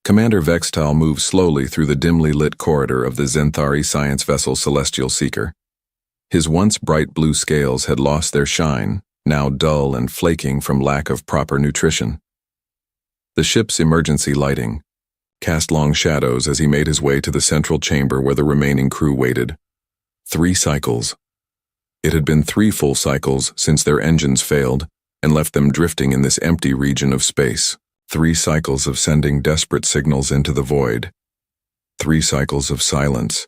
Commander Vextal moved slowly through the dimly lit corridor of the Zenthari science vessel Celestial Seeker. His once bright blue scales had lost their shine, now dull and flaking from lack of proper nutrition. The ship's emergency lighting cast long shadows as he made his way to the central chamber where the remaining crew waited. 3 cycles. It had been 3 full cycles since their engines failed and left them drifting in this empty region of space. 3 cycles of sending desperate signals into the void. 3 cycles of silence.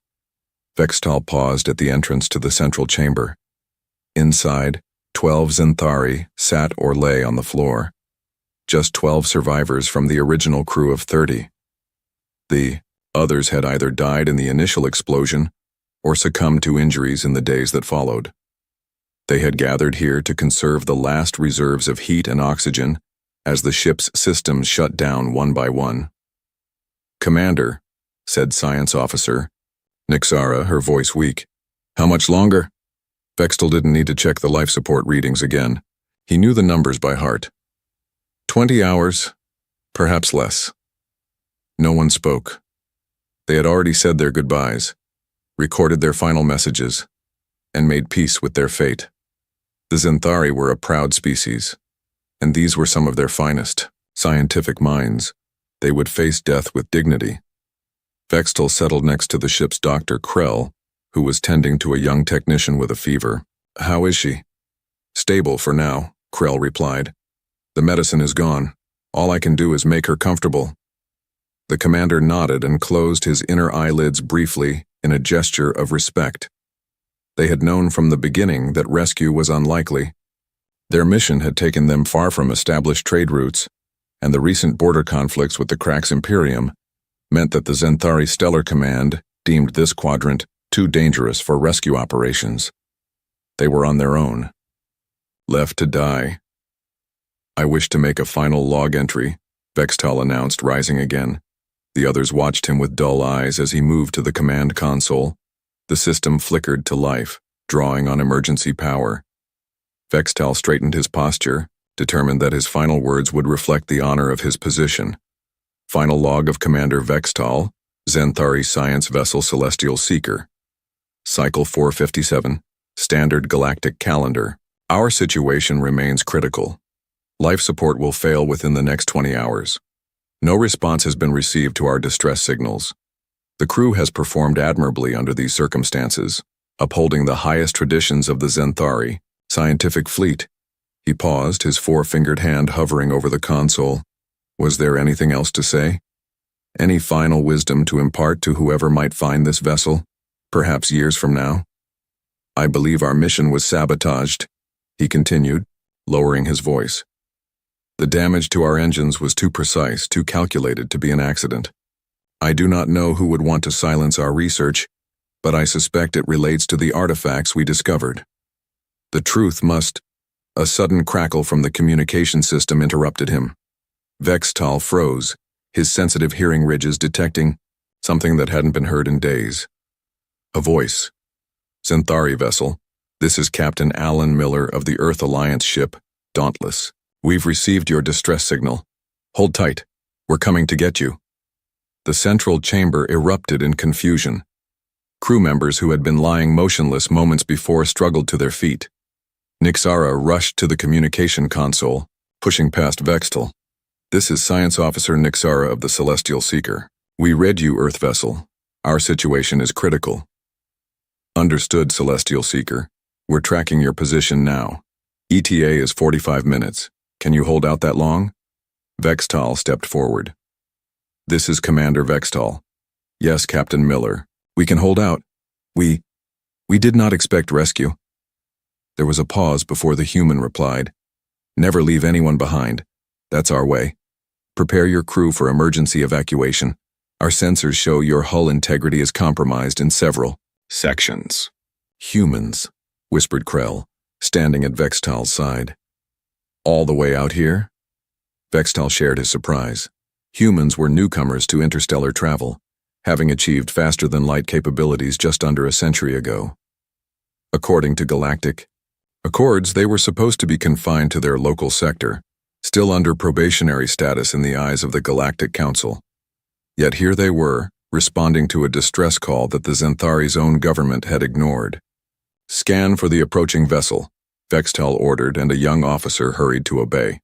Vextal paused at the entrance to the central chamber. Inside, 12 Zenthari sat or lay on the floor. Just 12 survivors from the original crew of 30. The others had either died in the initial explosion or succumbed to injuries in the days that followed. They had gathered here to conserve the last reserves of heat and oxygen as the ship's systems shut down one by one. "Commander," said Science Officer Nixara, her voice weak. "How much longer?" Vextal didn't need to check the life support readings again. He knew the numbers by heart. 20 hours, perhaps less. No one spoke. They had already said their goodbyes, recorded their final messages, and made peace with their fate. The Zenthari were a proud species, and these were some of their finest, scientific minds. They would face death with dignity. Vextal settled next to the ship's Dr. Krell, who was tending to a young technician with a fever. "How is she?" "Stable for now," Krell replied. "The medicine is gone. All I can do is make her comfortable." The commander nodded and closed his inner eyelids briefly in a gesture of respect. They had known from the beginning that rescue was unlikely. Their mission had taken them far from established trade routes, and the recent border conflicts with the Krax Imperium meant that the Zenthari Stellar Command deemed this quadrant too dangerous for rescue operations. They were on their own, left to die. "I wish to make a final log entry," Vextal announced, rising again. The others watched him with dull eyes as he moved to the command console. The system flickered to life, drawing on emergency power. Vextal straightened his posture, determined that his final words would reflect the honor of his position. Final log of Commander Vextal, Zenthari Science Vessel Celestial Seeker. Cycle 457, Standard Galactic Calendar. Our situation remains critical. Life support will fail within the next 20 hours. No response has been received to our distress signals. The crew has performed admirably under these circumstances, upholding the highest traditions of the Zenthari scientific fleet. He paused, his 4-fingered hand hovering over the console. Was there anything else to say? Any final wisdom to impart to whoever might find this vessel, perhaps years from now? "I believe our mission was sabotaged," he continued, lowering his voice. "The damage to our engines was too precise, too calculated to be an accident. I do not know who would want to silence our research, but I suspect it relates to the artifacts we discovered. The truth must—" A sudden crackle from the communication system interrupted him. Vextal froze, his sensitive hearing ridges detecting something that hadn't been heard in days. A voice. "Zenthari vessel, this is Captain Alan Miller of the Earth Alliance ship, Dauntless. We've received your distress signal. Hold tight. We're coming to get you." The central chamber erupted in confusion. Crew members who had been lying motionless moments before struggled to their feet. Nixara rushed to the communication console, pushing past Vextal. "This is Science Officer Nixara of the Celestial Seeker. We read you, Earth Vessel. Our situation is critical." "Understood, Celestial Seeker. We're tracking your position now. ETA is 45 minutes. Can you hold out that long?" Vextal stepped forward. "This is Commander Vextal. Yes, Captain Miller. We can hold out. We did not expect rescue." There was a pause before the human replied. "Never leave anyone behind. That's our way. Prepare your crew for emergency evacuation. Our sensors show your hull integrity is compromised in several sections." "Humans," whispered Krell, standing at Vextal's side. "All the way out here?" Vextal shared his surprise. Humans were newcomers to interstellar travel, having achieved faster-than-light capabilities just under a century ago. According to Galactic Accords, they were supposed to be confined to their local sector, still under probationary status in the eyes of the Galactic Council. Yet here they were, responding to a distress call that the Zenthari's own government had ignored. "Scan for the approaching vessel," Vextal ordered, and a young officer hurried to obey.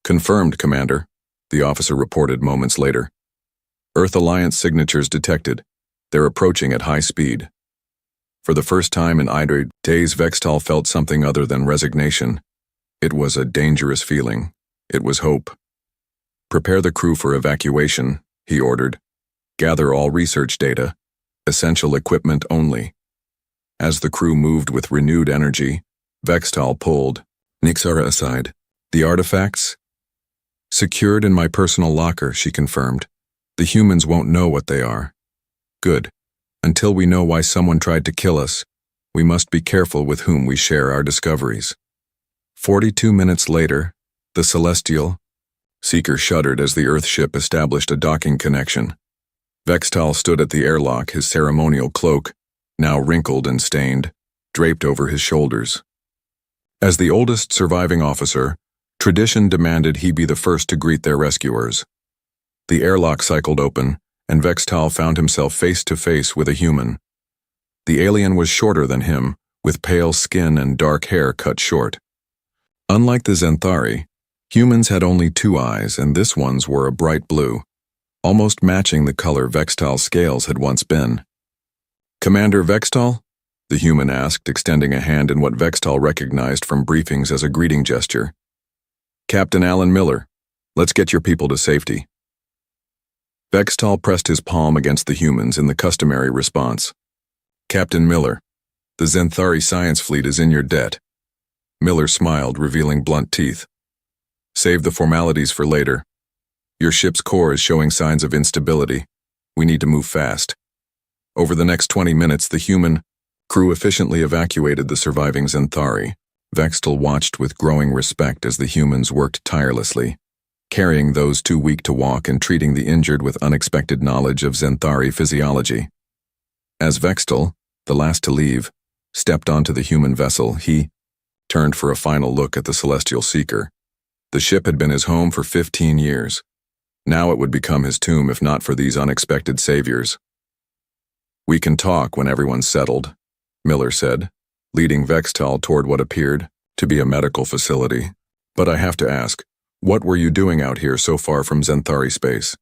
"Confirmed, Commander," the officer reported moments later. "Earth Alliance signatures detected. They're approaching at high speed." For the first time in Idrid days, Vextal felt something other than resignation. It was a dangerous feeling. It was hope. "Prepare the crew for evacuation," he ordered. "Gather all research data. Essential equipment only." As the crew moved with renewed energy, Vextal pulled Nixara aside. "The artifacts?" "Secured in my personal locker," she confirmed. "The humans won't know what they are." "Good. Until we know why someone tried to kill us, we must be careful with whom we share our discoveries." 42 minutes later, the Celestial Seeker shuddered as the Earth ship established a docking connection. Vextal stood at the airlock, his ceremonial cloak, now wrinkled and stained, draped over his shoulders. As the oldest surviving officer, tradition demanded he be the first to greet their rescuers. The airlock cycled open, and Vextal found himself face to face with a human. The alien was shorter than him, with pale skin and dark hair cut short. Unlike the Zenthari, humans had only 2 eyes, and this one's were a bright blue, almost matching the color Vextal's scales had once been. "Commander Vextal?" the human asked, extending a hand in what Vextal recognized from briefings as a greeting gesture. "Captain Alan Miller, let's get your people to safety." Vextal pressed his palm against the human's in the customary response. "Captain Miller, the Zenthari science fleet is in your debt." Miller smiled, revealing blunt teeth. "Save the formalities for later. Your ship's core is showing signs of instability. We need to move fast." Over the next 20 minutes, the human crew efficiently evacuated the surviving Zenthari. Vextal watched with growing respect as the humans worked tirelessly, carrying those too weak to walk and treating the injured with unexpected knowledge of Zenthari physiology. As Vextal, the last to leave, stepped onto the human vessel, he turned for a final look at the Celestial Seeker. The ship had been his home for 15 years. Now it would become his tomb if not for these unexpected saviors. "We can talk when everyone's settled," Miller said, leading Vextal toward what appeared to be a medical facility. "But I have to ask, what were you doing out here so far from Zenthari space?"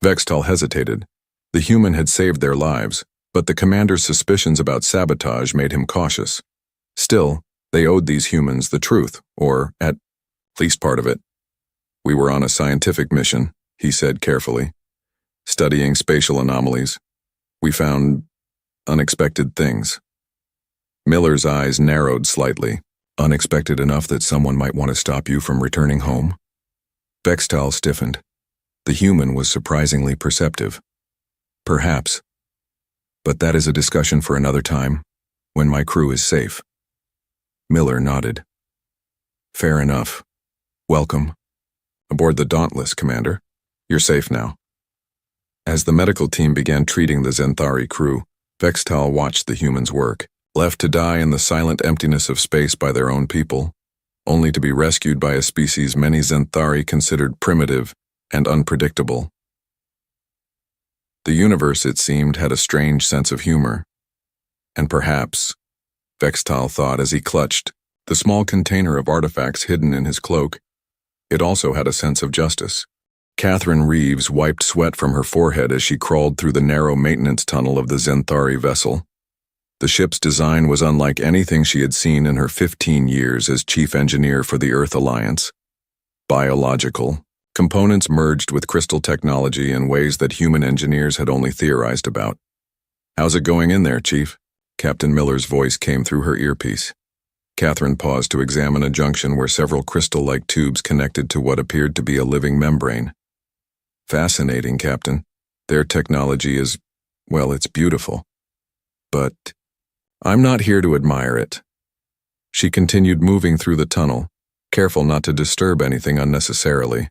Vextal hesitated. The human had saved their lives, but the commander's suspicions about sabotage made him cautious. Still, they owed these humans the truth, or, at least part of it. "We were on a scientific mission," he said carefully. "Studying spatial anomalies. We found unexpected things." Miller's eyes narrowed slightly. "Unexpected enough that someone might want to stop you from returning home?" Vextal stiffened. The human was surprisingly perceptive. "Perhaps. But that is a discussion for another time, when my crew is safe." Miller nodded. "Fair enough. Welcome. Aboard the Dauntless, Commander. You're safe now." As the medical team began treating the Zenthari crew, Vextal watched the humans work, left to die in the silent emptiness of space by their own people, only to be rescued by a species many Zenthari considered primitive and unpredictable. The universe, it seemed, had a strange sense of humor. And perhaps, Vextal thought as he clutched the small container of artifacts hidden in his cloak, it also had a sense of justice. Catherine Reeves wiped sweat from her forehead as she crawled through the narrow maintenance tunnel of the Zenthari vessel. The ship's design was unlike anything she had seen in her 15 years as chief engineer for the Earth Alliance. Biological, components merged with crystal technology in ways that human engineers had only theorized about. "How's it going in there, Chief?" Captain Miller's voice came through her earpiece. Catherine paused to examine a junction where several crystal-like tubes connected to what appeared to be a living membrane. "Fascinating, Captain. Their technology is, well, it's beautiful. But I'm not here to admire it." She continued moving through the tunnel, careful not to disturb anything unnecessarily.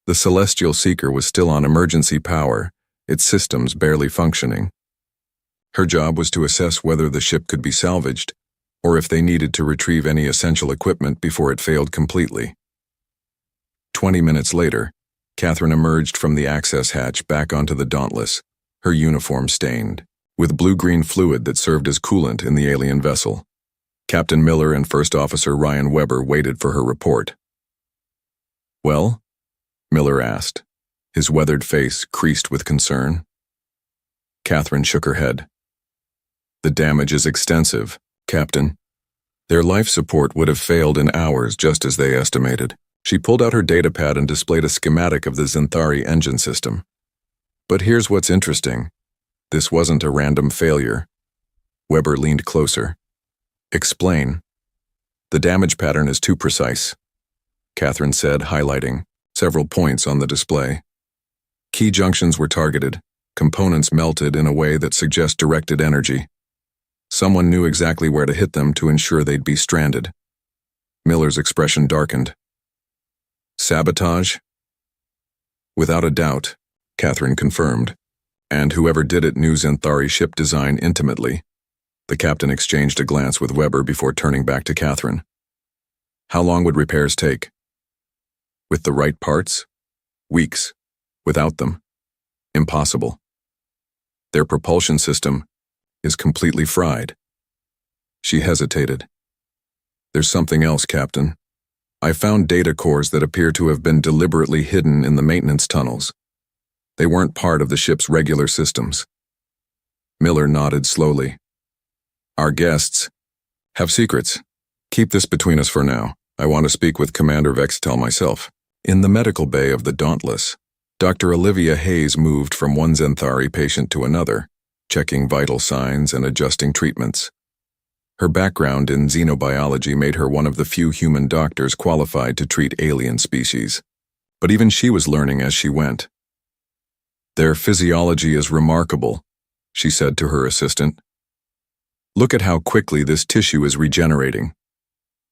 The Celestial Seeker was still on emergency power, its systems barely functioning. Her job was to assess whether the ship could be salvaged, or if they needed to retrieve any essential equipment before it failed completely. 20 minutes later, Catherine emerged from the access hatch back onto the Dauntless, her uniform stained, with blue-green fluid that served as coolant in the alien vessel. Captain Miller and First Officer Ryan Weber waited for her report. "Well?" Miller asked, his weathered face creased with concern. Catherine shook her head. "The damage is extensive, Captain. Their life support would have failed in hours just as they estimated." She pulled out her datapad and displayed a schematic of the Zenthari engine system. "But here's what's interesting. This wasn't a random failure." Weber leaned closer. "Explain." "The damage pattern is too precise," Catherine said, highlighting several points on the display. "Key junctions were targeted, components melted in a way that suggests directed energy. Someone knew exactly where to hit them to ensure they'd be stranded." Miller's expression darkened. "Sabotage?" "Without a doubt," Catherine confirmed. "And whoever did it knew Zenthari ship design intimately." The captain exchanged a glance with Weber before turning back to Catherine. "How long would repairs take?" "With the right parts? Weeks. Without them, impossible. Their propulsion system is completely fried." She hesitated. "There's something else, Captain. I found data cores that appear to have been deliberately hidden in the maintenance tunnels. They weren't part of the ship's regular systems." Miller nodded slowly. "Our guests have secrets. Keep this between us for now. I want to speak with Commander Vextel myself." In the medical bay of the Dauntless, Dr. Olivia Hayes moved from one Zenthari patient to another, checking vital signs and adjusting treatments. Her background in xenobiology made her one of the few human doctors qualified to treat alien species. But even she was learning as she went. "Their physiology is remarkable," she said to her assistant. "Look at how quickly this tissue is regenerating."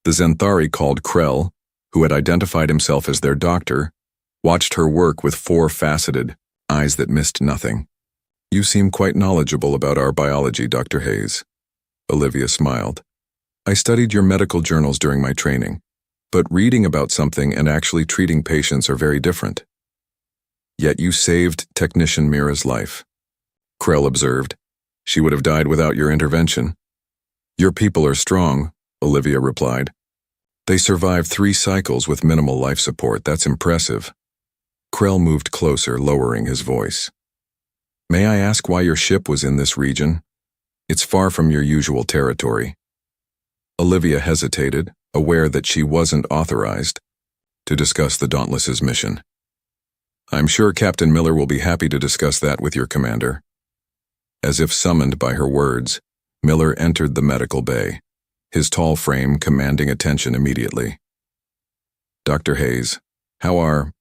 The Zenthari called Krell, who had identified himself as their doctor, watched her work with four-faceted eyes that missed nothing. "You seem quite knowledgeable about our biology, Dr. Hayes." Olivia smiled. "I studied your medical journals during my training, but reading about something and actually treating patients are very different." "Yet you saved Technician Mira's life," Krell observed. "She would have died without your intervention." "Your people are strong," Olivia replied. "They survived 3 cycles with minimal life support. That's impressive." Krell moved closer, lowering his voice. "May I ask why your ship was in this region? It's far from your usual territory." Olivia hesitated, aware that she wasn't authorized to discuss the Dauntless's mission. "I'm sure Captain Miller will be happy to discuss that with your commander." As if summoned by her words, Miller entered the medical bay, his tall frame commanding attention immediately. "Dr. Hayes, how are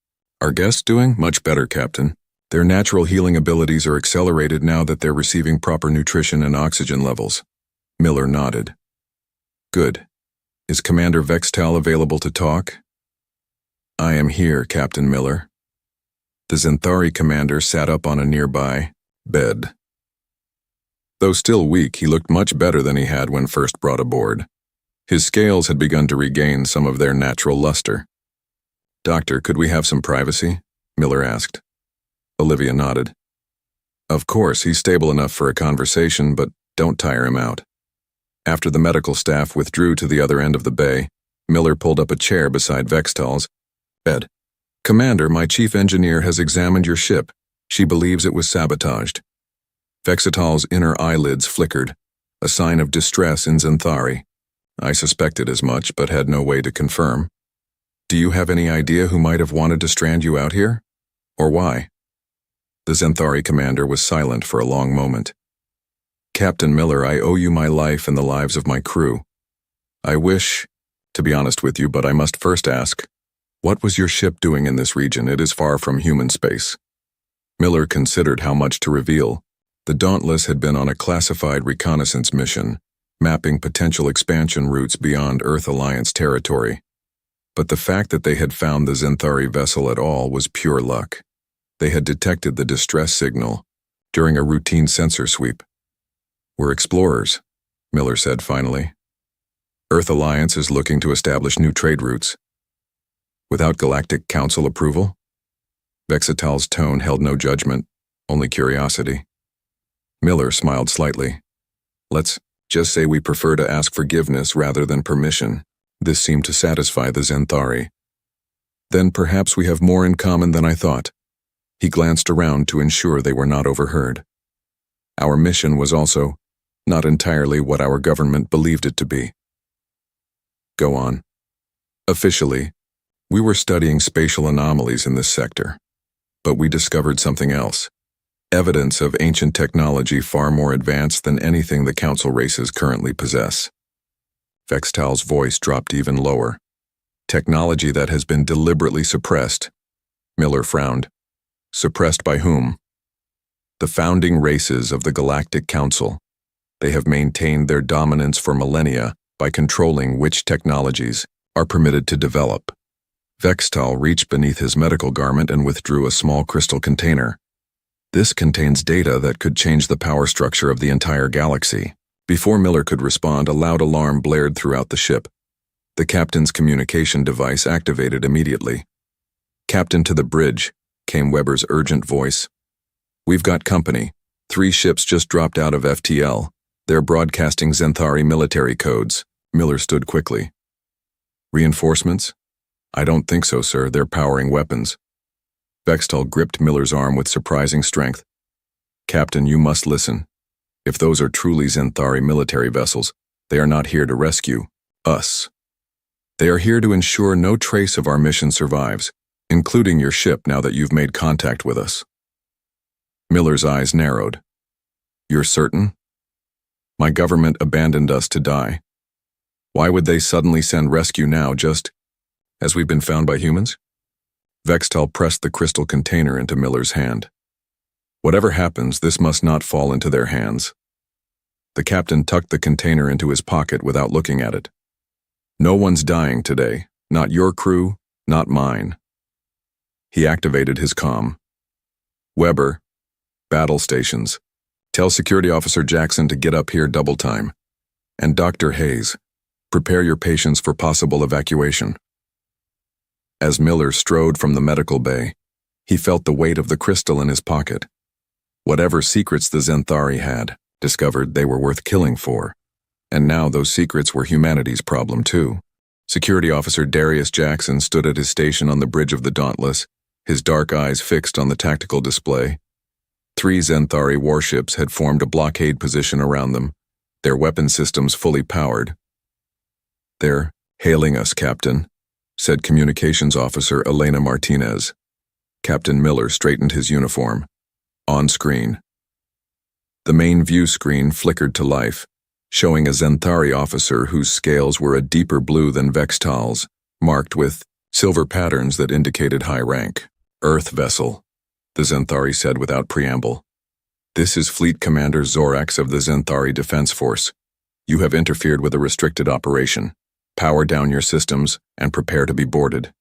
our guests doing?" "Much better, Captain. Their natural healing abilities are accelerated now that they're receiving proper nutrition and oxygen levels." Miller nodded. "Good. Is Commander Vextel available to talk?" "I am here, Captain Miller." The Zenthari commander sat up on a nearby bed. Though still weak, he looked much better than he had when first brought aboard. His scales had begun to regain some of their natural luster. "Doctor, could we have some privacy?" Miller asked. Olivia nodded. "Of course, he's stable enough for a conversation, but don't tire him out." After the medical staff withdrew to the other end of the bay, Miller pulled up a chair beside Vextel's bed. "Commander, my chief engineer has examined your ship. She believes it was sabotaged." Vextel's inner eyelids flickered, a sign of distress in Zenthari. "I suspected as much, but had no way to confirm." "Do you have any idea who might have wanted to strand you out here? Or why?" The Zenthari commander was silent for a long moment. "Captain Miller, I owe you my life and the lives of my crew. I wish to be honest with you, but I must first ask, what was your ship doing in this region? It is far from human space." Miller considered how much to reveal. The Dauntless had been on a classified reconnaissance mission, mapping potential expansion routes beyond Earth Alliance territory. But the fact that they had found the Zenthari vessel at all was pure luck. They had detected the distress signal during a routine sensor sweep. "We're explorers," Miller said finally. "Earth Alliance is looking to establish new trade routes." "Without Galactic Council approval?" Vexital's tone held no judgment, only curiosity. Miller smiled slightly. Let's just say we prefer to ask forgiveness rather than permission. This seemed to satisfy the Zenthari. Then perhaps we have more in common than I thought. He glanced around to ensure they were not overheard. Our mission was also not entirely what our government believed it to be. Go on. Officially, we were studying spatial anomalies in this sector, but we discovered something else. Evidence of ancient technology far more advanced than anything the Council races currently possess. Vexital's voice dropped even lower. Technology that has been deliberately suppressed. Miller frowned. Suppressed by whom? The founding races of the Galactic Council. They have maintained their dominance for millennia by controlling which technologies are permitted to develop. Vexital reached beneath his medical garment and withdrew a small crystal container. This contains data that could change the power structure of the entire galaxy. Before Miller could respond, a loud alarm blared throughout the ship. The captain's communication device activated immediately. "Captain, to the bridge," came Weber's urgent voice. "We've got company. 3 ships just dropped out of FTL. They're broadcasting Zenthari military codes." Miller stood quickly. "Reinforcements?" "I don't think so, sir. They're powering weapons." Vexital gripped Miller's arm with surprising strength. "Captain, you must listen. If those are truly Zenthari military vessels, they are not here to rescue us. They are here to ensure no trace of our mission survives, including your ship now that you've made contact with us." Miller's eyes narrowed. "You're certain? My government abandoned us to die. Why would they suddenly send rescue now, just as we've been found by humans?" Vexital pressed the crystal container into Miller's hand. "Whatever happens, this must not fall into their hands." The captain tucked the container into his pocket without looking at it. "No one's dying today. Not your crew, not mine." He activated his comm. "Weber, battle stations. Tell Security Officer Jackson to get up here double time. And Dr. Hayes, prepare your patients for possible evacuation." As Miller strode from the medical bay, he felt the weight of the crystal in his pocket. Whatever secrets the Zenthari had, discovered they were worth killing for. And now those secrets were humanity's problem too. Security Officer Darius Jackson stood at his station on the bridge of the Dauntless, his dark eyes fixed on the tactical display. 3 Zenthari warships had formed a blockade position around them, their weapon systems fully powered. "They're hailing us, Captain," said Communications Officer Elena Martinez. Captain Miller straightened his uniform. On screen. The main view screen flickered to life, showing a Zenthari officer whose scales were a deeper blue than Vexital's, marked with silver patterns that indicated high rank. "Earth vessel," the Zenthari said without preamble. "This is Fleet Commander Zorax of the Zenthari Defense Force. You have interfered with a restricted operation. Power down your systems and prepare to be boarded."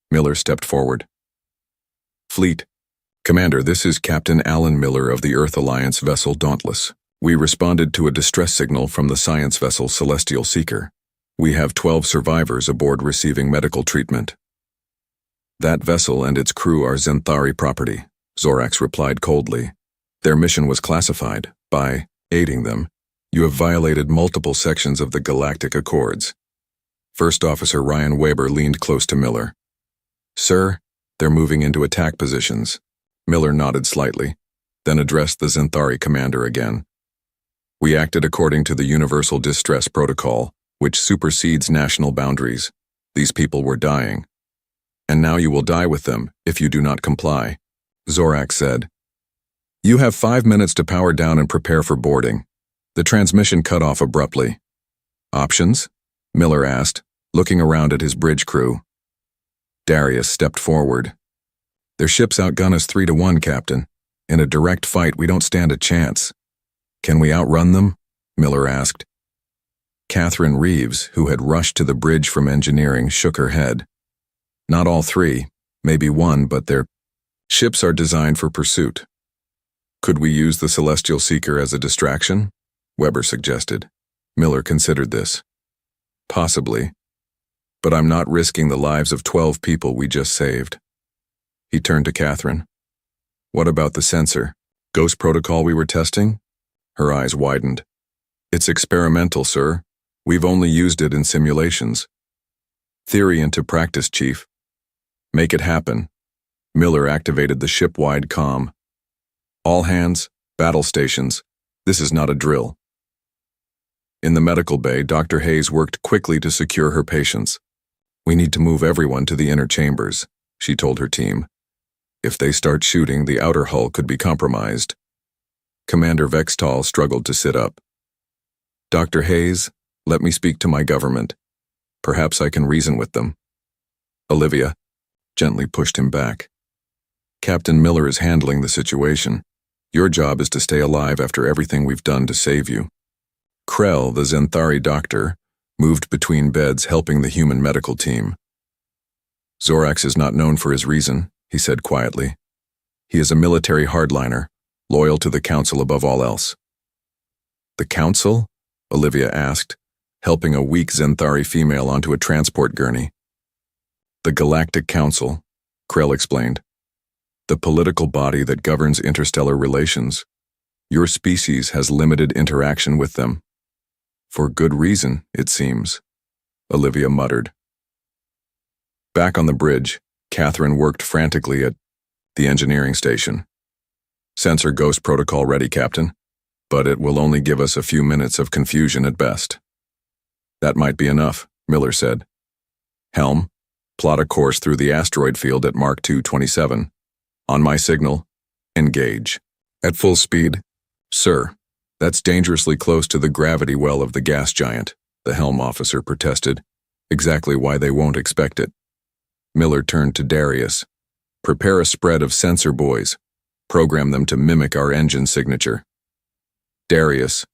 Miller stepped forward. "Fleet Commander, this is Captain Alan Miller of the Earth Alliance vessel Dauntless. We responded to a distress signal from the science vessel Celestial Seeker. We have 12 survivors aboard receiving medical treatment." "That vessel and its crew are Zenthari property," Zorax replied coldly. "Their mission was classified. By aiding them, you have violated multiple sections of the Galactic Accords." First Officer Ryan Weber leaned close to Miller. "Sir, they're moving into attack positions." Miller nodded slightly, then addressed the Zenthari commander again. "We acted according to the Universal Distress Protocol, which supersedes national boundaries. These people were dying. And now you will die with them if you do not comply," Zorax said. "You have 5 minutes to power down and prepare for boarding." The transmission cut off abruptly. "Options?" Miller asked, looking around at his bridge crew. Darius stepped forward. "Their ships outgun us 3-1, Captain. In a direct fight, we don't stand a chance." "Can we outrun them?" Miller asked. Catherine Reeves, who had rushed to the bridge from engineering, shook her head. "Not all 3, maybe 1, but their ships are designed for pursuit." "Could we use the Celestial Seeker as a distraction?" Weber suggested. Miller considered this. "Possibly. But I'm not risking the lives of 12 people we just saved." He turned to Catherine. What about the sensor? Ghost protocol we were testing? Her eyes widened. It's experimental, sir. We've only used it in simulations. Theory into practice, Chief. Make it happen. Miller activated the ship-wide comm. All hands, battle stations. This is not a drill. In the medical bay, Dr. Hayes worked quickly to secure her patients. We need to move everyone to the inner chambers, she told her team. If they start shooting, the outer hull could be compromised. Commander Vextal struggled to sit up. Dr. Hayes, let me speak to my government. Perhaps I can reason with them. Olivia gently pushed him back. Captain Miller is handling the situation. Your job is to stay alive after everything we've done to save you. Krell, the Zenthari doctor, moved between beds helping the human medical team. Zorax is not known for his reason, he said quietly. He is a military hardliner, loyal to the Council above all else. The Council? Olivia asked, helping a weak Zenthari female onto a transport gurney. The Galactic Council, Krell explained. The political body that governs interstellar relations. Your species has limited interaction with them. For good reason, it seems, Olivia muttered. Back on the bridge, Catherine worked frantically at the engineering station. Sensor ghost protocol ready, Captain, but it will only give us a few minutes of confusion at best. That might be enough, Miller said. Helm, plot a course through the asteroid field at Mark 227. On my signal, engage. At full speed. Sir, that's dangerously close to the gravity well of the gas giant, the helm officer protested, exactly why they won't expect it. Miller turned to Darius. Prepare a spread of sensor buoys. Program them to mimic our engine signature. Darius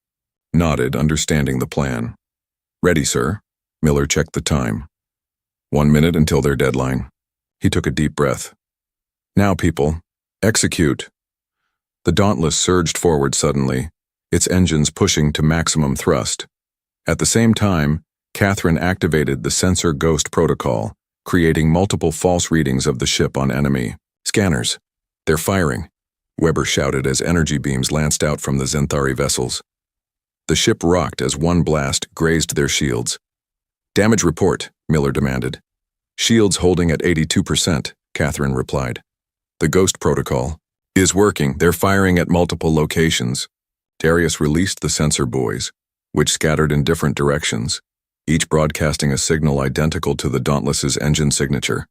nodded, understanding the plan. Ready, sir. Miller checked the time. 1 minute until their deadline. He took a deep breath. Now, people, execute. The Dauntless surged forward suddenly, its engines pushing to maximum thrust. At the same time, Catherine activated the sensor ghost protocol, creating multiple false readings of the ship on enemy scanners. They're firing, Weber shouted as energy beams lanced out from the Zenthari vessels. The ship rocked as one blast grazed their shields. Damage report, Miller demanded. Shields holding at 82%, Catherine replied. The ghost protocol is working. They're firing at multiple locations. Darius released the sensor buoys, which scattered in different directions, each broadcasting a signal identical to the Dauntless's engine signature.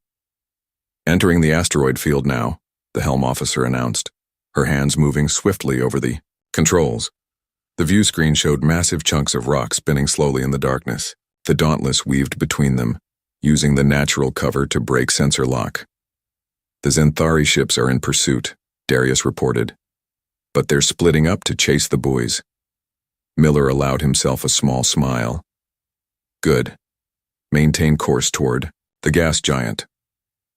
Entering the asteroid field now, the helm officer announced, her hands moving swiftly over the controls. The view screen showed massive chunks of rock spinning slowly in the darkness. The Dauntless weaved between them, using the natural cover to break sensor lock. The Zenthari ships are in pursuit, Darius reported, but they're splitting up to chase the buoys. Miller allowed himself a small smile. Good. Maintain course toward the gas giant.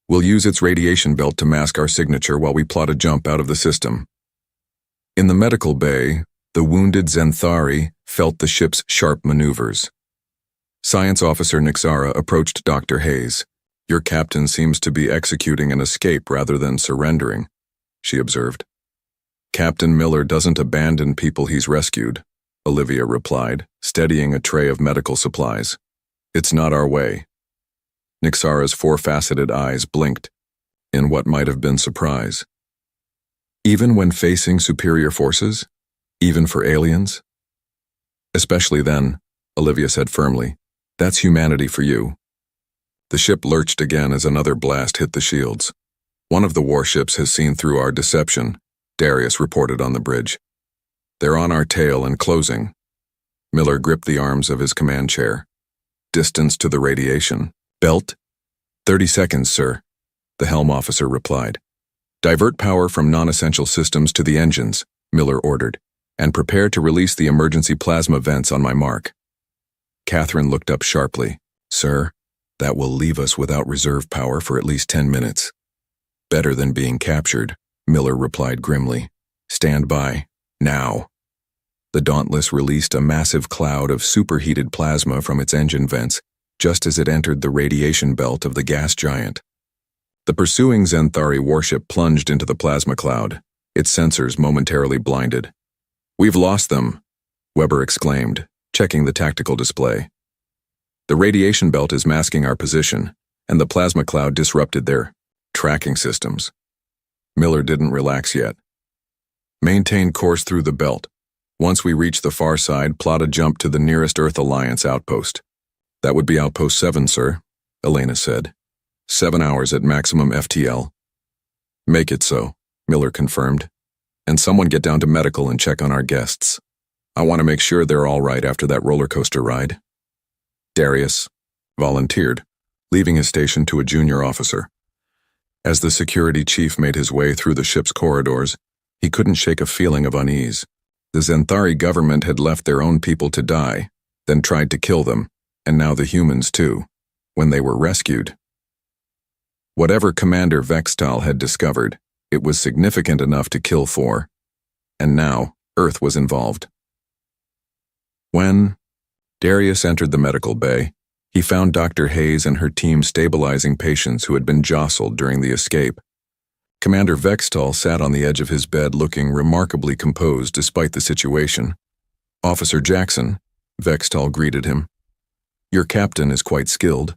We'll use its radiation belt to mask our signature while we plot a jump out of the system. In the medical bay, the wounded Zenthari felt the ship's sharp maneuvers. Science Officer Nixara approached Dr. Hayes. Your captain seems to be executing an escape rather than surrendering, she observed. Captain Miller doesn't abandon people he's rescued, Olivia replied, steadying a tray of medical supplies. It's not our way. Nixara's four-faceted eyes blinked, in what might have been surprise. Even when facing superior forces? Even for aliens? Especially then, Olivia said firmly. That's humanity for you. The ship lurched again as another blast hit the shields. One of the warships has seen through our deception, Darius reported on the bridge. They're on our tail and closing. Miller gripped the arms of his command chair. Distance to the radiation belt? 30 seconds, sir, the helm officer replied. Divert power from non-essential systems to the engines, Miller ordered, and prepare to release the emergency plasma vents on my mark. Catherine looked up sharply. Sir, that will leave us without reserve power for at least 10 minutes. Better than being captured, Miller replied grimly. Stand by, now. The Dauntless released a massive cloud of superheated plasma from its engine vents just as it entered the radiation belt of the gas giant. The pursuing Zenthari warship plunged into the plasma cloud, its sensors momentarily blinded. "We've lost them," Weber exclaimed, checking the tactical display. "The radiation belt is masking our position, and the plasma cloud disrupted their tracking systems." Miller didn't relax yet. "Maintain course through the belt. Once we reach the far side, plot a jump to the nearest Earth Alliance outpost." "That would be Outpost 7, sir," Elena said. 7 hours at maximum FTL. "Make it so," Miller confirmed. "And someone get down to medical and check on our guests. I want to make sure they're all right after that roller coaster ride." Darius volunteered, leaving his station to a junior officer. As the security chief made his way through the ship's corridors, he couldn't shake a feeling of unease. The Zenthari government had left their own people to die, then tried to kill them, and now the humans too, when they were rescued. Whatever Commander Vextal had discovered, it was significant enough to kill for, and now Earth was involved. When Darius entered the medical bay, he found Dr. Hayes and her team stabilizing patients who had been jostled during the escape. Commander Vextal sat on the edge of his bed looking remarkably composed despite the situation. "Officer Jackson," Vextal greeted him. "Your captain is quite skilled."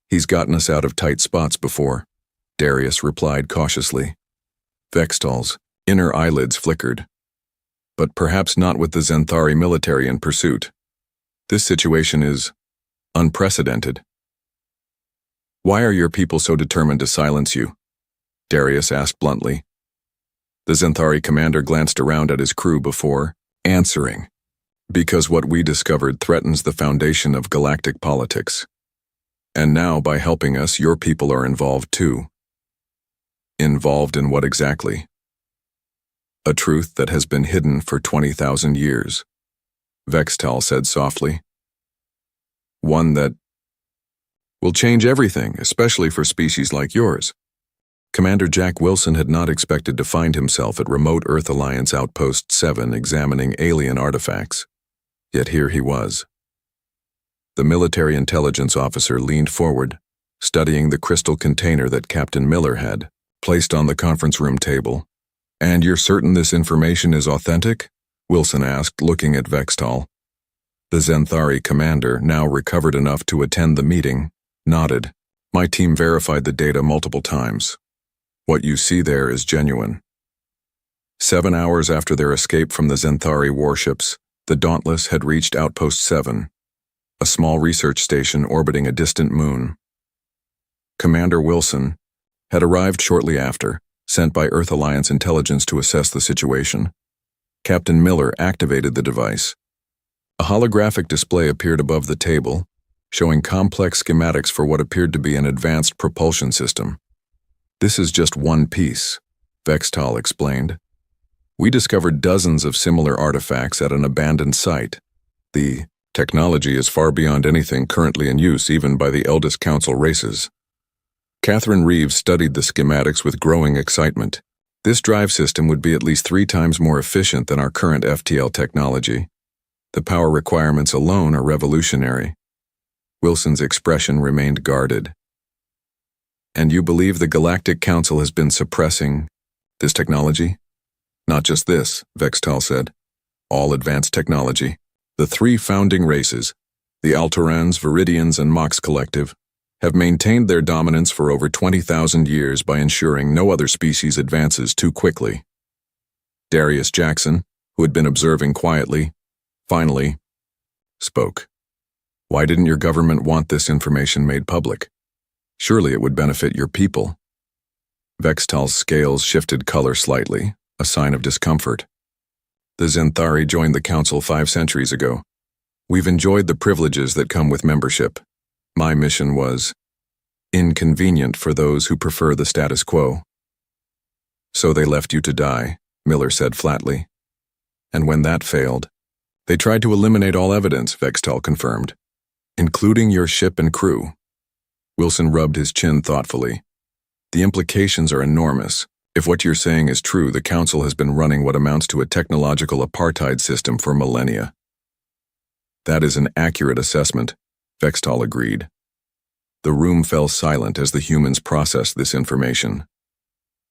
"He's gotten us out of tight spots before," Darius replied cautiously. Vextal's inner eyelids flickered. "But perhaps not with the Zenthari military in pursuit. This situation is unprecedented." "Why are your people so determined to silence you?" Darius asked bluntly. The Zenthari commander glanced around at his crew before answering. "Because what we discovered threatens the foundation of galactic politics. And now, by helping us, your people are involved too." "Involved in what exactly?" "A truth that has been hidden for 20,000 years," Vextal said softly. "One that will change everything, especially for species like yours." Commander Jack Wilson had not expected to find himself at remote Earth Alliance Outpost 7 examining alien artifacts. Yet here he was. The military intelligence officer leaned forward, studying the crystal container that Captain Miller had placed on the conference room table. "And you're certain this information is authentic?" Wilson asked, looking at Vextal. The Zenthari commander, now recovered enough to attend the meeting, nodded. "My team verified the data multiple times. What you see there is genuine." 7 hours after their escape from the Zenthari warships, the Dauntless had reached Outpost 7, a small research station orbiting a distant moon. Commander Wilson had arrived shortly after, sent by Earth Alliance intelligence to assess the situation. Captain Miller activated the device. A holographic display appeared above the table, showing complex schematics for what appeared to be an advanced propulsion system. "This is just one piece," Vextal explained. "We discovered dozens of similar artifacts at an abandoned site. The technology is far beyond anything currently in use even by the eldest council races." Catherine Reeves studied the schematics with growing excitement. "This drive system would be at least 3 times more efficient than our current FTL technology. The power requirements alone are revolutionary." Wilson's expression remained guarded. "And you believe the Galactic Council has been suppressing this technology?" "Not just this," Vextal said. "All advanced technology. The 3 founding races, the Altorans, Viridians, and Mox Collective, have maintained their dominance for over 20,000 years by ensuring no other species advances too quickly." Darius Jackson, who had been observing quietly, finally spoke. "Why didn't your government want this information made public? Surely it would benefit your people." Vextal's scales shifted color slightly, a sign of discomfort. "The Zenthari joined the Council 5 centuries ago. We've enjoyed the privileges that come with membership. My mission was inconvenient for those who prefer the status quo." "So they left you to die," Miller said flatly. "And when that failed, they tried to eliminate all evidence," Vextal confirmed, "including your ship and crew." Wilson rubbed his chin thoughtfully. "The implications are enormous. If what you're saying is true, the Council has been running what amounts to a technological apartheid system for millennia." "That is an accurate assessment," Vextal agreed. The room fell silent as the humans processed this information.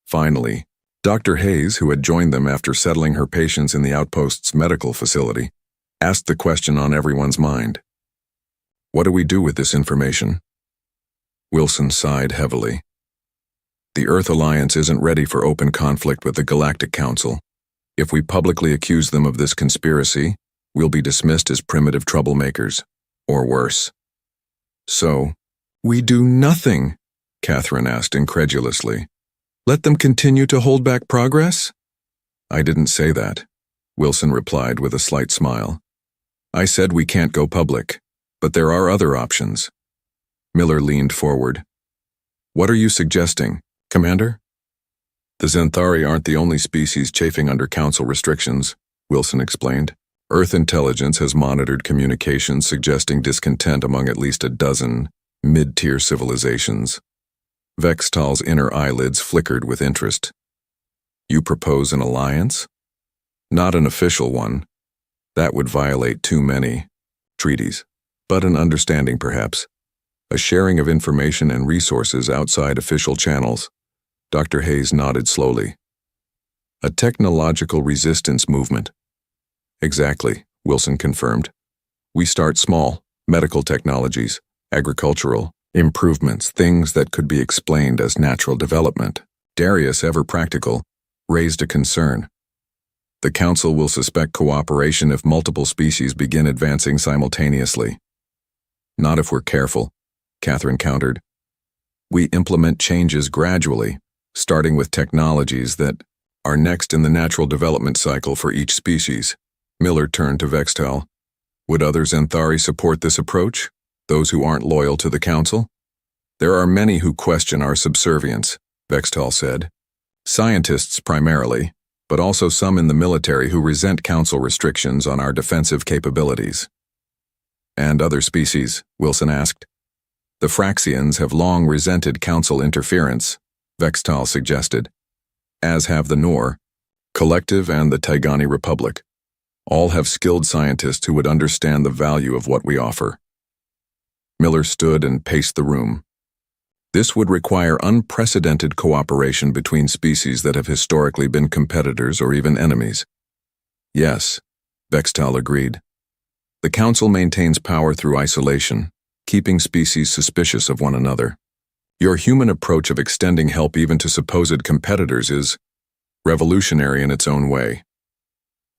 Finally, Dr. Hayes, who had joined them after settling her patients in the outpost's medical facility, asked the question on everyone's mind. What do we do with this information? Wilson sighed heavily. The Earth Alliance isn't ready for open conflict with the Galactic Council. If we publicly accuse them of this conspiracy, we'll be dismissed as primitive troublemakers, or worse. So, we do nothing? Catherine asked incredulously. Let them continue to hold back progress? I didn't say that, Wilson replied with a slight smile. I said we can't go public, but there are other options. Miller leaned forward. What are you suggesting, Commander? The Zenthari aren't the only species chafing under Council restrictions, Wilson explained. Earth intelligence has monitored communications suggesting discontent among at least a dozen mid-tier civilizations. Vextal's inner eyelids flickered with interest. You propose an alliance? Not an official one. That would violate too many treaties, but an understanding perhaps. A sharing of information and resources outside official channels. Dr. Hayes nodded slowly. A technological resistance movement. Exactly, Wilson confirmed. We start small, medical technologies, agricultural, improvements, things that could be explained as natural development. Darius, ever practical, raised a concern. The Council will suspect cooperation if multiple species begin advancing simultaneously. Not if we're careful, Catherine countered. We implement changes gradually, starting with technologies that are next in the natural development cycle for each species. Miller turned to Vextal. Would other Zenthari support this approach? Those who aren't loyal to the Council? There are many who question our subservience, Vextal said. Scientists primarily, but also some in the military who resent Council restrictions on our defensive capabilities. And other species, Wilson asked. The Fraxians have long resented Council interference, Vextal suggested, as have the Nor, Collective, and the Taigani Republic. All have skilled scientists who would understand the value of what we offer. Miller stood and paced the room. This would require unprecedented cooperation between species that have historically been competitors or even enemies. Yes, Vextal agreed. The Council maintains power through isolation, keeping species suspicious of one another. Your human approach of extending help even to supposed competitors is revolutionary in its own way.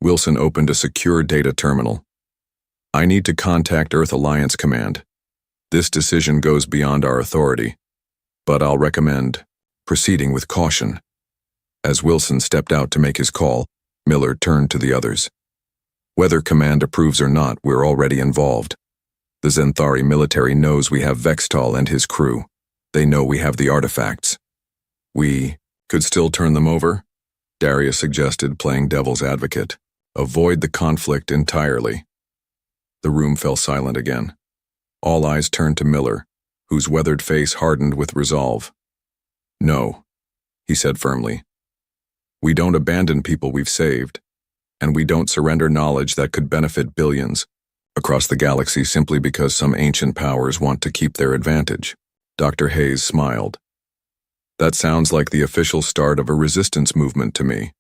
Wilson opened a secure data terminal. I need to contact Earth Alliance Command. This decision goes beyond our authority, but I'll recommend proceeding with caution. As Wilson stepped out to make his call, Miller turned to the others. Whether Command approves or not, we're already involved. The Zenthari military knows we have Vextal and his crew. They know we have the artifacts. We could still turn them over? Darius suggested, playing devil's advocate. Avoid the conflict entirely. The room fell silent again. All eyes turned to Miller, whose weathered face hardened with resolve. No, he said firmly. We don't abandon people we've saved, and we don't surrender knowledge that could benefit billions across the galaxy simply because some ancient powers want to keep their advantage. Dr. Hayes smiled. That sounds like the official start of a resistance movement to me.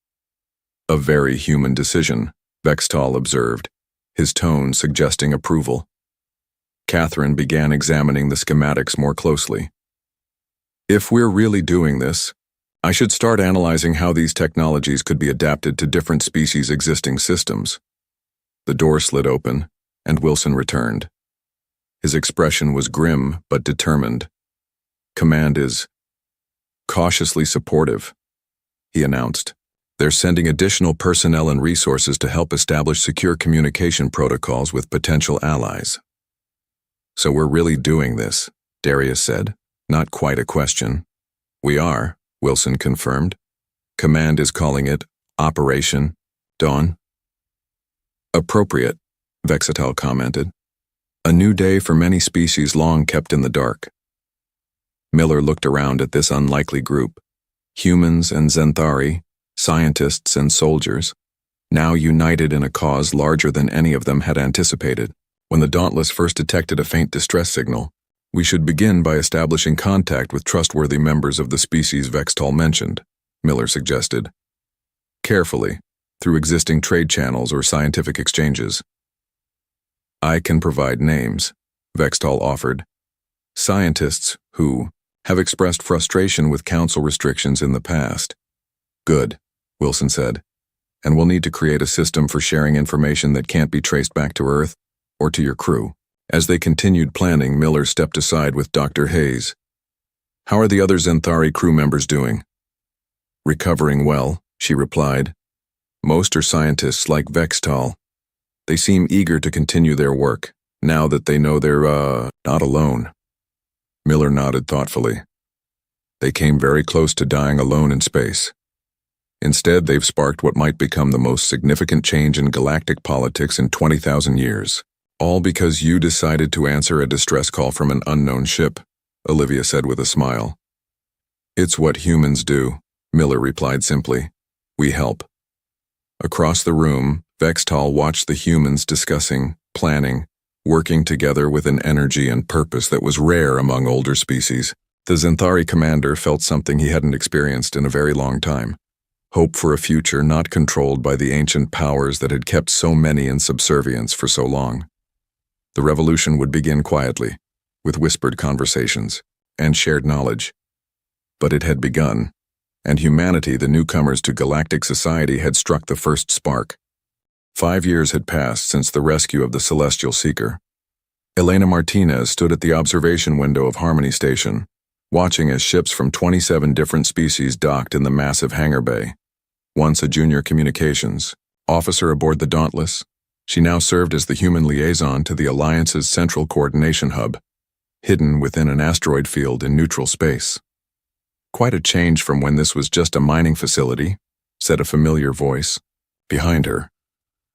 A very human decision, Vextal observed, his tone suggesting approval. Catherine began examining the schematics more closely. If we're really doing this, I should start analyzing how these technologies could be adapted to different species' existing systems. The door slid open, and Wilson returned. His expression was grim but determined. Command is cautiously supportive, he announced. They're sending additional personnel and resources to help establish secure communication protocols with potential allies. So we're really doing this, Darius said, not quite a question. We are, Wilson confirmed. Command is calling it Operation Dawn. Appropriate, Vextal commented. A new day for many species long kept in the dark. Miller looked around at this unlikely group. Humans and Zenthari, scientists and soldiers, now united in a cause larger than any of them had anticipated. When the Dauntless first detected a faint distress signal, We should begin by establishing contact with trustworthy members of the species Vextall mentioned, Miller suggested. Carefully, through existing trade channels or scientific exchanges. I can provide names, Vextall offered. Scientists who have expressed frustration with council restrictions in the past. Good, Wilson said, and we'll need to create a system for sharing information that can't be traced back to Earth or to your crew. As they continued planning, Miller stepped aside with Dr. Hayes. How are the other Zenthari crew members doing? Recovering well, she replied. Most are scientists like Vextall. They seem eager to continue their work, now that they know they're, not alone. Miller nodded thoughtfully. They came very close to dying alone in space. Instead, they've sparked what might become the most significant change in galactic politics in 20,000 years. All because you decided to answer a distress call from an unknown ship, Olivia said with a smile. It's what humans do, Miller replied simply. We help. Across the room, Vextall watched the humans discussing, planning, working together with an energy and purpose that was rare among older species. The Zenthari commander felt something he hadn't experienced in a very long time. Hope for a future not controlled by the ancient powers that had kept so many in subservience for so long. The revolution would begin quietly, with whispered conversations and shared knowledge. But it had begun, and humanity, the newcomers to galactic society, had struck the first spark. 5 years had passed since the rescue of the Celestial Seeker. Elena Martinez stood at the observation window of Harmony Station, watching as ships from 27 different species docked in the massive hangar bay. Once a junior communications officer aboard the Dauntless, she now served as the human liaison to the Alliance's central coordination hub, hidden within an asteroid field in neutral space. Quite a change from when this was just a mining facility, said a familiar voice. Behind her,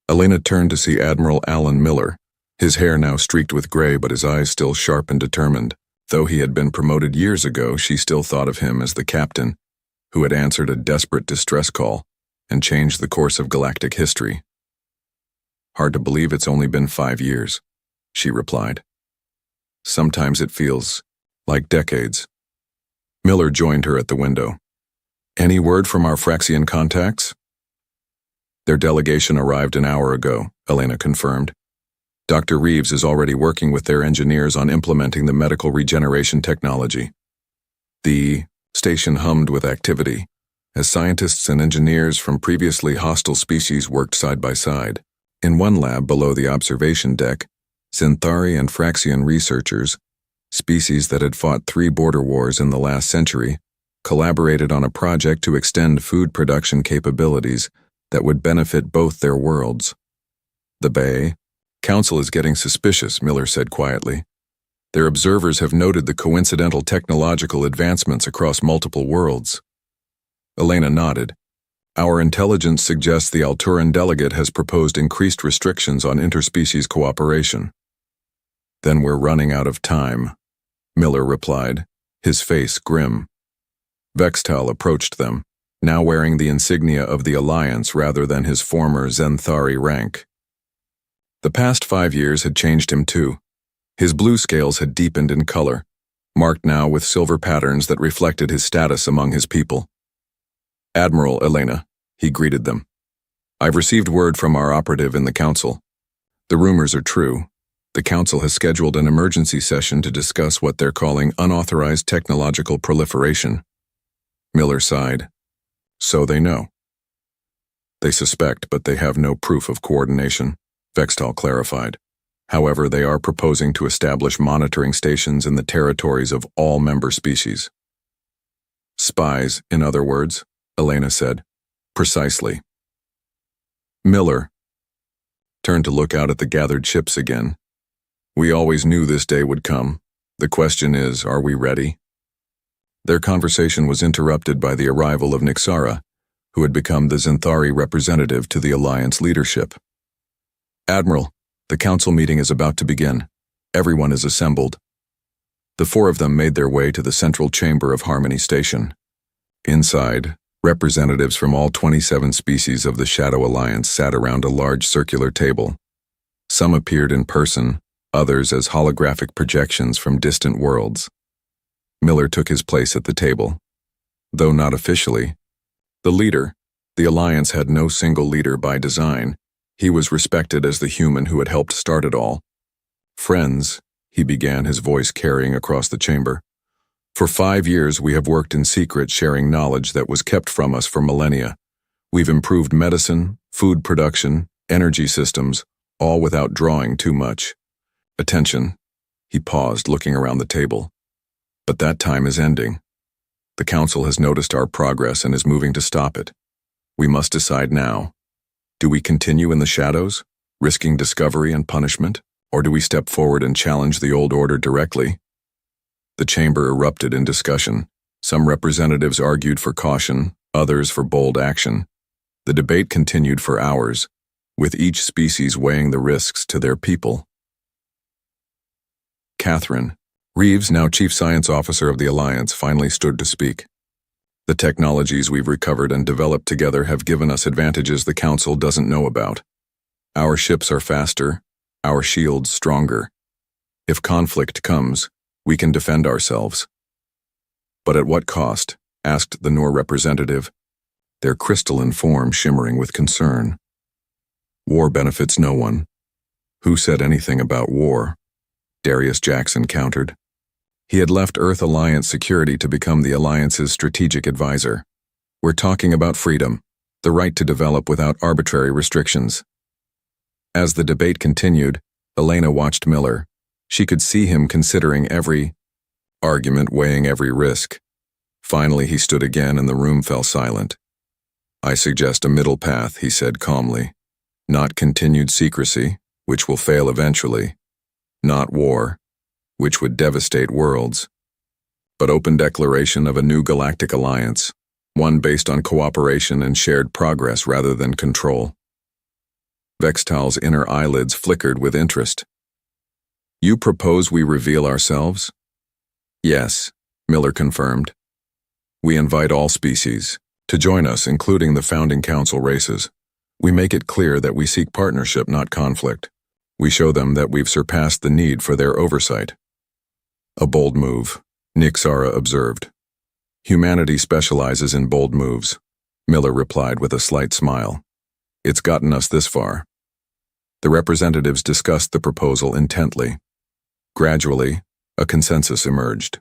Elena turned to see Admiral Alan Miller, his hair now streaked with gray but his eyes still sharp and determined. Though he had been promoted years ago, she still thought of him as the captain who had answered a desperate distress call and changed the course of galactic history. Hard to believe it's only been 5 years, she replied. Sometimes it feels like decades. Miller joined her at the window. Any word from our Fraxian contacts? Their delegation arrived an hour ago, Elena confirmed. Dr. Reeves is already working with their engineers on implementing the medical regeneration technology. The station hummed with activity, as scientists and engineers from previously hostile species worked side by side. In one lab below the observation deck, Zenthari and Fraxian researchers, species that had fought 3 border wars in the last century, collaborated on a project to extend food production capabilities that would benefit both their worlds. The Bay Council is getting suspicious, Miller said quietly. Their observers have noted the coincidental technological advancements across multiple worlds. Elena nodded. Our intelligence suggests the Alturan delegate has proposed increased restrictions on interspecies cooperation. Then we're running out of time, Miller replied, his face grim. Vextall approached them, now wearing the insignia of the Alliance rather than his former Zenthari rank. The past 5 years had changed him too. His blue scales had deepened in color, marked now with silver patterns that reflected his status among his people. Admiral Elena, he greeted them. I've received word from our operative in the Council. The rumors are true. The Council has scheduled an emergency session to discuss what they're calling unauthorized technological proliferation. Miller sighed. So they know. They suspect, but they have no proof of coordination, Vextall clarified. However, they are proposing to establish monitoring stations in the territories of all member species. Spies, in other words, Elena said. Precisely. Miller turned to look out at the gathered ships again. We always knew this day would come. The question is, are we ready? Their conversation was interrupted by the arrival of Nixara, who had become the Zenthari representative to the Alliance leadership. Admiral, the council meeting is about to begin. Everyone is assembled. The 4 of them made their way to the central chamber of Harmony Station. Inside, representatives from all 27 species of the Shadow Alliance sat around a large circular table. Some appeared in person, others as holographic projections from distant worlds. Miller took his place at the table. Though not officially, the leader, the Alliance had no single leader by design. He was respected as the human who had helped start it all. "Friends," he began, his voice carrying across the chamber. "For 5 years we have worked in secret, sharing knowledge that was kept from us for millennia. We've improved medicine, food production, energy systems, all without drawing too much. Attention." He paused, looking around the table. "But that time is ending. The Council has noticed our progress and is moving to stop it. We must decide now. Do we continue in the shadows, risking discovery and punishment, or do we step forward and challenge the old order directly?" The chamber erupted in discussion. Some representatives argued for caution, others for bold action. The debate continued for hours, with each species weighing the risks to their people. Catherine Reeves, now Chief Science Officer of the Alliance, finally stood to speak. "The technologies we've recovered and developed together have given us advantages the Council doesn't know about. Our ships are faster, our shields stronger. If conflict comes, we can defend ourselves." "But at what cost?" asked the Noor representative, their crystalline form shimmering with concern. "War benefits no one." "Who said anything about war?" Darius Jackson countered. He had left Earth Alliance security to become the Alliance's strategic advisor. "We're talking about freedom, the right to develop without arbitrary restrictions." As the debate continued, Elena watched Miller. She could see him considering every argument, weighing every risk. Finally, he stood again and the room fell silent. "I suggest a middle path," he said calmly. "Not continued secrecy, which will fail eventually. Not war, which would devastate worlds. But open declaration of a new galactic alliance, one based on cooperation and shared progress rather than control." Vextal's inner eyelids flickered with interest. "You propose we reveal ourselves?" "Yes," Miller confirmed. "We invite all species to join us, including the founding council races. We make it clear that we seek partnership, not conflict. We show them that we've surpassed the need for their oversight." "A bold move," Nixara observed. "Humanity specializes in bold moves," Miller replied with a slight smile. "It's gotten us this far." The representatives discussed the proposal intently. Gradually, a consensus emerged.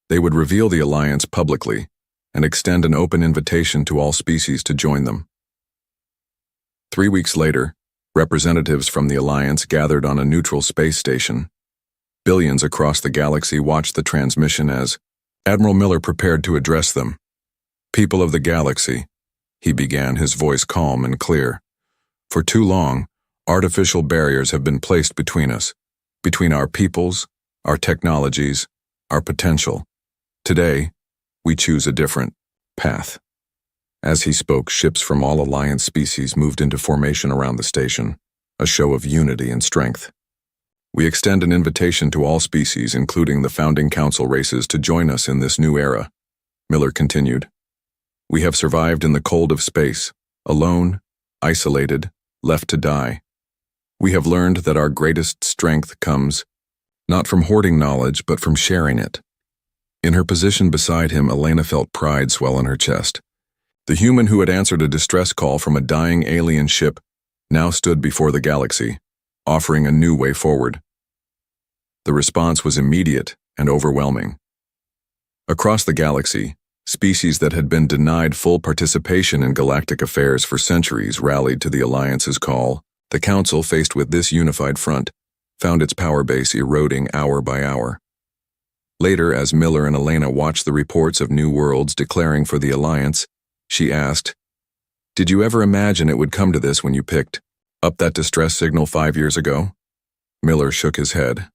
They would reveal the alliance publicly and extend an open invitation to all species to join them. 3 weeks later, representatives from the alliance gathered on a neutral space station. Billions across the galaxy watched the transmission as Admiral Miller prepared to address them. "People of the galaxy," he began, his voice calm and clear. "For too long, artificial barriers have been placed between us, between our peoples, our technologies, our potential. Today, we choose a different path." As he spoke, ships from all Alliance species moved into formation around the station, a show of unity and strength. "We extend an invitation to all species, including the founding council races, to join us in this new era," Miller continued. "We have survived in the cold of space, alone, isolated, left to die. We have learned that our greatest strength comes not from hoarding knowledge, but from sharing it." In her position beside him, Elena felt pride swell in her chest. The human who had answered a distress call from a dying alien ship now stood before the galaxy, offering a new way forward. The response was immediate and overwhelming. Across the galaxy, species that had been denied full participation in galactic affairs for centuries rallied to the Alliance's call. The Council, faced with this unified front, found its power base eroding hour by hour. Later, as Miller and Elena watched the reports of new worlds declaring for the Alliance, she asked, "Did you ever imagine it would come to this when you picked up that distress signal 5 years ago?" Miller shook his head.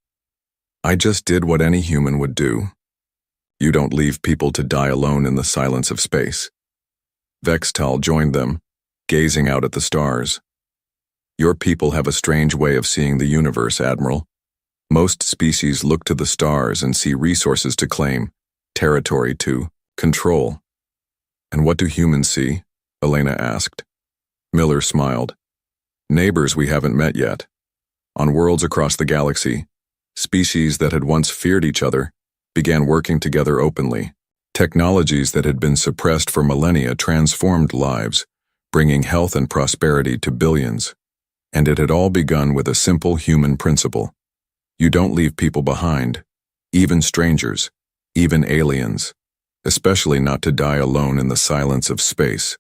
"I just did what any human would do. You don't leave people to die alone in the silence of space." Vextal joined them, gazing out at the stars. "Your people have a strange way of seeing the universe, Admiral. Most species look to the stars and see resources to claim, territory to control." "And what do humans see?" Elena asked. Miller smiled. "Neighbors we haven't met yet. On worlds across the galaxy, species that had once feared each other began working together openly. Technologies that had been suppressed for millennia transformed lives, bringing health and prosperity to billions. And it had all begun with a simple human principle. You don't leave people behind, even strangers, even aliens, especially not to die alone in the silence of space.